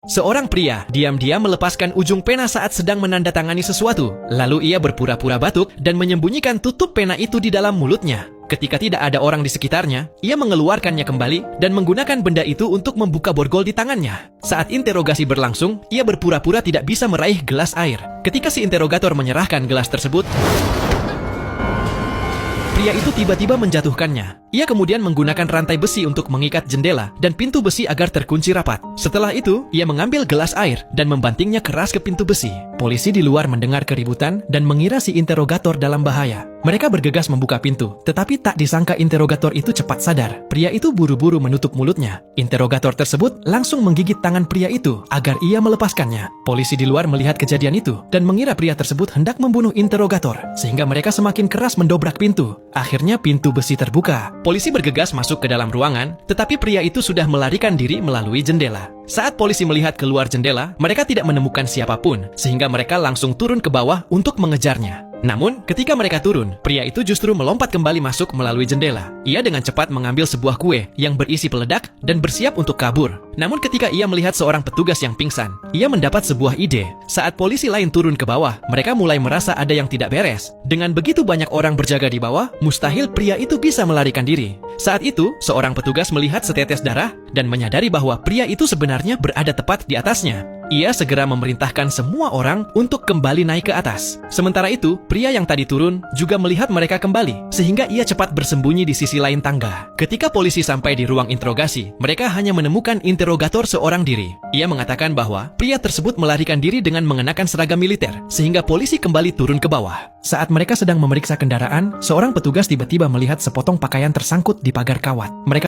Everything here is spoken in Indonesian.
Seorang pria diam-diam melepaskan ujung pena saat sedang menandatangani sesuatu. Lalu ia berpura-pura batuk dan menyembunyikan tutup pena itu di dalam mulutnya. Ketika tidak ada orang di sekitarnya, ia mengeluarkannya kembali dan menggunakan benda itu untuk membuka borgol di tangannya. Saat interogasi berlangsung, ia berpura-pura tidak bisa meraih gelas air. Ketika si interrogator menyerahkan gelas tersebut, pria itu tiba-tiba menjatuhkannya. Ia kemudian menggunakan rantai besi untuk mengikat jendela dan pintu besi agar terkunci rapat. Setelah itu, ia mengambil gelas air dan membantingnya keras ke pintu besi. Polisi di luar mendengar keributan dan mengira si interrogator dalam bahaya. Mereka bergegas membuka pintu, tetapi tak disangka interrogator itu cepat sadar. Pria itu buru-buru menutup mulutnya. Interrogator tersebut langsung menggigit tangan pria itu agar ia melepaskannya. Polisi di luar melihat kejadian itu dan mengira pria tersebut hendak membunuh interrogator, sehingga mereka semakin keras mendobrak pintu. Akhirnya pintu besi terbuka. Polisi bergegas masuk ke dalam ruangan, tetapi pria itu sudah melarikan diri melalui jendela. Saat polisi melihat keluar jendela, mereka tidak menemukan siapapun, sehingga mereka langsung turun ke bawah untuk mengejarnya. Namun, ketika mereka turun, pria itu justru melompat kembali masuk melalui jendela. Ia dengan cepat mengambil sebuah kue yang berisi peledak dan bersiap untuk kabur. Namun ketika ia melihat seorang petugas yang pingsan, ia mendapat sebuah ide. Saat polisi lain turun ke bawah, mereka mulai merasa ada yang tidak beres. Dengan begitu banyak orang berjaga di bawah, mustahil pria itu bisa melarikan diri. Saat itu, seorang petugas melihat setetes darah dan menyadari bahwa pria itu sebenarnya berada tepat di atasnya. Ia segera memerintahkan semua orang untuk kembali naik ke atas. Sementara itu, pria yang tadi turun juga melihat mereka kembali, sehingga ia cepat bersembunyi di sisi lain tangga. Ketika polisi sampai di ruang interogasi, mereka hanya menemukan interrogator seorang diri. Ia mengatakan bahwa pria tersebut melarikan diri dengan mengenakan seragam militer, sehingga polisi kembali turun ke bawah. Saat mereka sedang memeriksa kendaraan, seorang petugas tiba-tiba melihat sepotong pakaian tersangkut di pagar kawat. Mereka